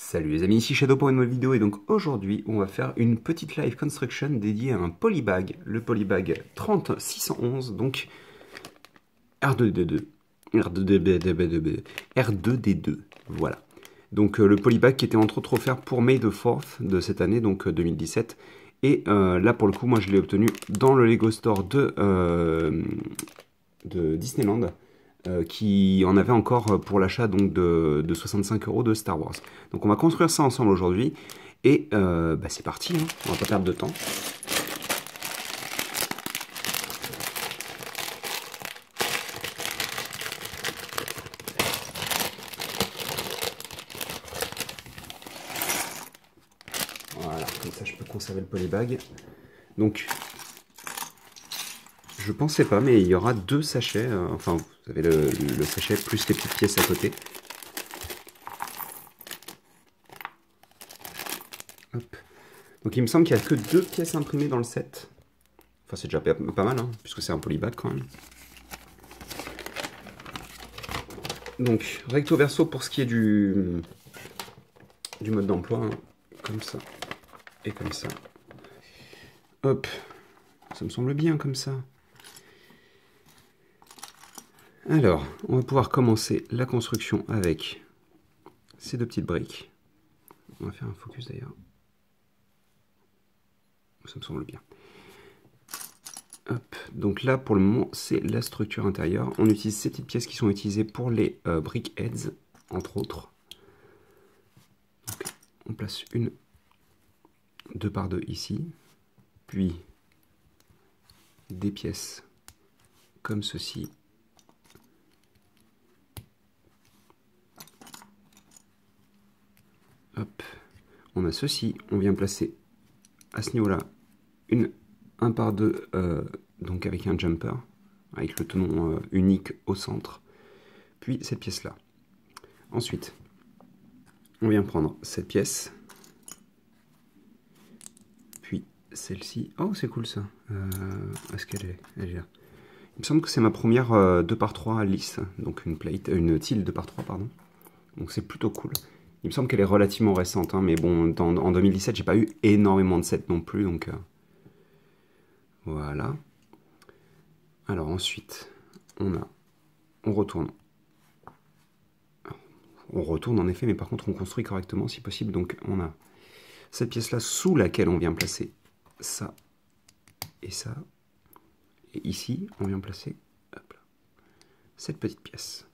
Salut les amis, ici Shadow pour une nouvelle vidéo et donc aujourd'hui on va faire une petite live construction dédiée à un polybag, le polybag 30611, donc R2D2, R2D2, voilà. Donc le polybag qui était entre autres offert pour May the 4th de cette année, donc 2017, et là pour le coup moi je l'ai obtenu dans le Lego Store de Disneyland. Qui en avait encore pour l'achat donc de 65 € de Star Wars. Donc on va construire ça ensemble aujourd'hui et c'est parti, hein. On va pas perdre de temps. Voilà, comme ça je peux conserver le polybag. Donc je pensais pas, mais il y aura deux sachets, enfin vous avez le sachet plus les petites pièces à côté. Hop. Donc il me semble qu'il n'y a que deux pièces imprimées dans le set. Enfin c'est déjà pas mal, hein, puisque c'est un polybag quand même. Donc recto verso pour ce qui est du mode d'emploi, hein, comme ça et comme ça. Hop, ça me semble bien comme ça. Alors, on va pouvoir commencer la construction avec ces deux petites briques. On va faire un focus d'ailleurs. Ça me semble bien. Hop. Donc là, pour le moment, c'est la structure intérieure. On utilise ces petites pièces qui sont utilisées pour les brick heads, entre autres. Donc, on place une 2 par 2 ici. Puis, des pièces comme ceci. Hop. On a ceci. On vient placer à ce niveau-là une 1 par 2, donc avec un jumper, avec le tenon unique au centre, puis cette pièce-là. Ensuite, on vient prendre cette pièce, puis celle-ci. Oh, c'est cool ça. Est-ce qu'elle est, elle est là? Il me semble que c'est ma première 2 par 3 lisse, donc une tile 2 par 3, pardon. Donc c'est plutôt cool. Il me semble qu'elle est relativement récente, hein, mais bon, en 2017, j'ai pas eu énormément de sets non plus, donc... Voilà. Alors ensuite, on retourne. On retourne en effet, mais par contre on construit correctement si possible. Donc on a cette pièce-là sous laquelle on vient placer ça et ça. Et ici, on vient placer hop là, cette petite pièce.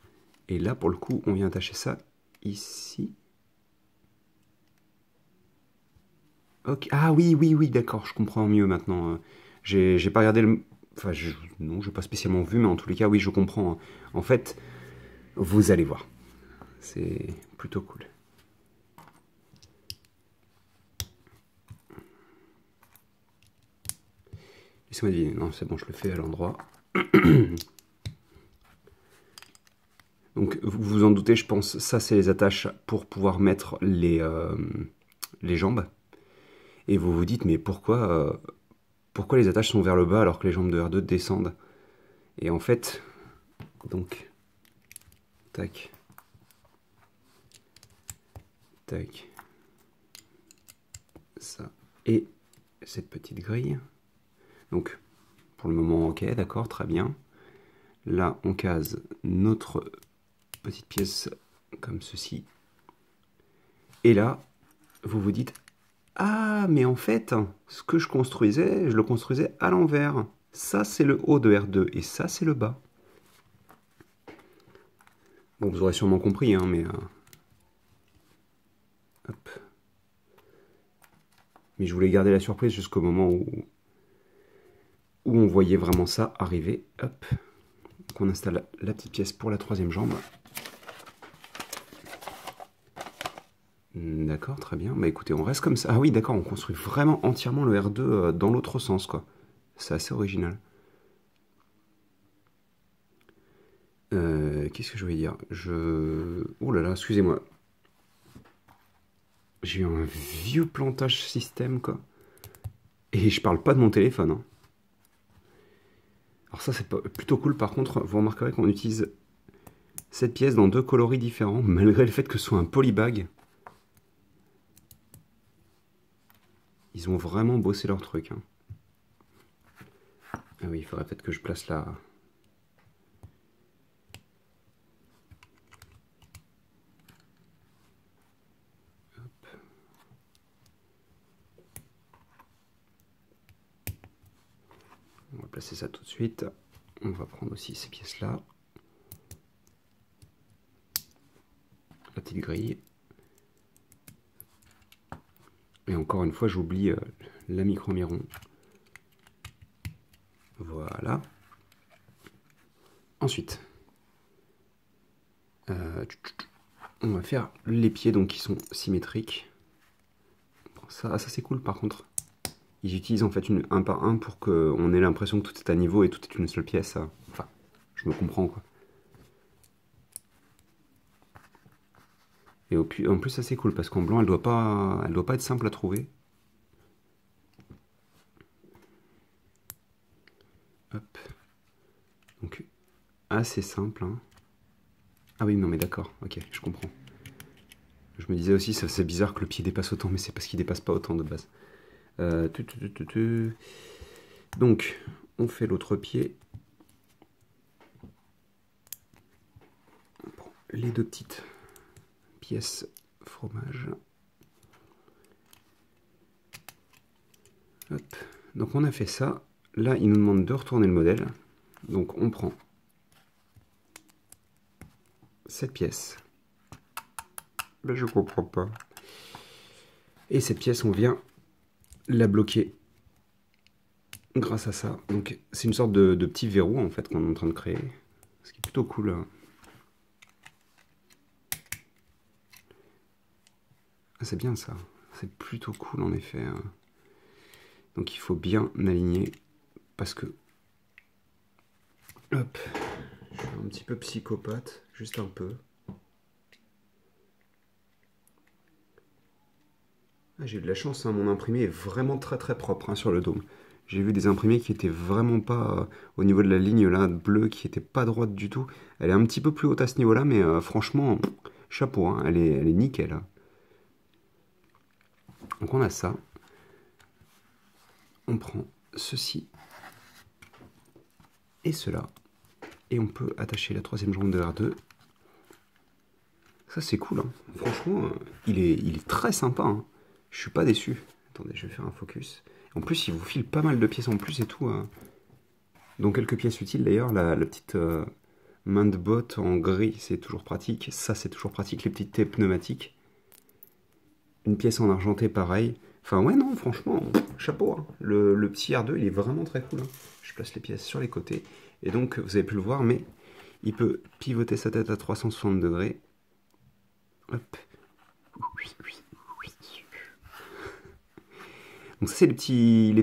Et là, pour le coup, on vient attacher ça ici. Ok. Ah oui, d'accord, je comprends mieux maintenant. J'ai pas regardé le... Enfin, non, je n'ai pas spécialement vu, mais en tous les cas, oui, je comprends. En fait, vous allez voir. C'est plutôt cool. Laissez-moi deviner. Non, c'est bon, je le fais à l'endroit. Donc, vous vous en doutez, je pense, ça, c'est les attaches pour pouvoir mettre les jambes. Et vous vous dites, mais pourquoi les attaches sont vers le bas alors que les jambes de R2 descendent? Et en fait, donc, tac, tac, ça, et cette petite grille. Donc, pour le moment, ok, d'accord, très bien. Là, on case notre petite pièce comme ceci. Et là, vous vous dites, ah, mais en fait, ce que je le construisais à l'envers. Ça, c'est le haut de R2 et ça, c'est le bas. Bon, vous aurez sûrement compris, hein, mais... hop. Mais je voulais garder la surprise jusqu'au moment où on voyait vraiment ça arriver. Hop. Donc on installe la petite pièce pour la troisième jambe. D'accord, très bien. Bah écoutez, on reste comme ça. Ah oui, d'accord, on construit vraiment entièrement le R2 dans l'autre sens, quoi. C'est assez original. Qu'est-ce que je voulais dire? Oh là là, excusez-moi. J'ai eu un vieux plantage système, quoi. Et je parle pas de mon téléphone, hein. Alors ça, c'est plutôt cool. Par contre, vous remarquerez qu'on utilise cette pièce dans deux coloris différents, malgré le fait que ce soit un polybag. Ils ont vraiment bossé leur truc. Hein. Ah oui, il faudrait peut-être que je place la... Hop. On va placer ça tout de suite. On va prendre aussi ces pièces-là. La petite grille. Et encore une fois, j'oublie la micro-miron. Voilà. Ensuite, on va faire les pieds donc qui sont symétriques. Ça c'est cool par contre. Ils utilisent en fait un par un pour qu'on ait l'impression que tout est à niveau et tout est une seule pièce. Enfin, je me comprends quoi. Et en plus ça c'est cool parce qu'en blanc elle doit pas être simple à trouver. Hop. Donc assez simple. Hein. Ah oui non mais d'accord, ok, je comprends. Je me disais aussi c'est bizarre que le pied dépasse autant, mais c'est parce qu'il dépasse pas autant de base. Donc on fait l'autre pied. On prend les deux petites pièces fromage. Hop. Donc on a fait ça. Là, il nous demande de retourner le modèle. Donc on prend cette pièce. Ben, je comprends pas. Et cette pièce, on vient la bloquer grâce à ça. Donc c'est une sorte de petit verrou en fait qu'on est en train de créer. Ce qui est plutôt cool. Ah, c'est bien ça. C'est plutôt cool en effet. Donc il faut bien aligner parce que... Hop. Je suis un petit peu psychopathe. Juste un peu. Ah, j'ai eu de la chance, hein, mon imprimé est vraiment très propre hein, sur le dôme. J'ai vu des imprimés qui étaient vraiment pas au niveau de la ligne là, bleue, qui était pas droite du tout. Elle est un petit peu plus haute à ce niveau là, mais franchement, chapeau, hein, elle est nickel. Hein. Donc on a ça. On prend ceci et cela. Et on peut attacher la troisième jambe de R2. Ça c'est cool, hein. Franchement, il est très sympa. Hein. Je suis pas déçu. Attendez, je vais faire un focus. En plus, il vous file pas mal de pièces en plus et tout. Donc quelques pièces utiles d'ailleurs. La petite main de botte en gris, c'est toujours pratique. Ça, c'est toujours pratique. Les petites thés pneumatiques. Une pièce en argenté, pareil. Enfin, ouais, non, franchement, chapeau. Hein. Le petit R2, il est vraiment très cool. Hein. Je place les pièces sur les côtés. Et donc, vous avez pu le voir, mais il peut pivoter sa tête à 360 degrés. Hop. Donc ça c'est les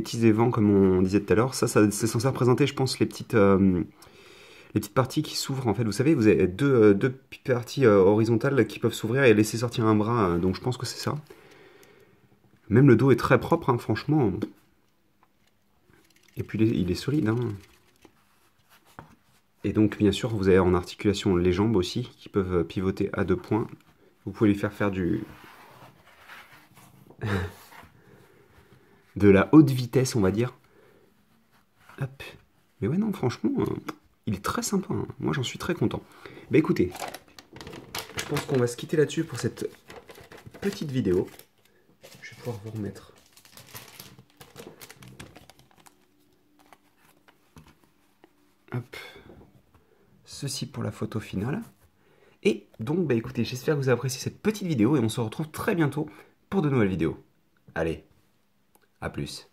petits évents comme on disait tout à l'heure. Ça c'est censé représenter je pense les petites parties qui s'ouvrent en fait. Vous savez vous avez deux parties horizontales qui peuvent s'ouvrir et laisser sortir un bras. Donc je pense que c'est ça. Même le dos est très propre hein, franchement. Et puis il est solide. Hein. Et donc bien sûr vous avez en articulation les jambes aussi qui peuvent pivoter à 2 points. Vous pouvez lui faire du... de la haute vitesse, on va dire. Hop. Mais ouais, non, franchement, il est très sympa. Hein. Moi, j'en suis très content. Bah écoutez, je pense qu'on va se quitter là-dessus pour cette petite vidéo. Je vais pouvoir vous remettre. Hop. Ceci pour la photo finale. Et donc, bah écoutez, j'espère que vous avez apprécié cette petite vidéo et on se retrouve très bientôt pour de nouvelles vidéos. Allez, à plus.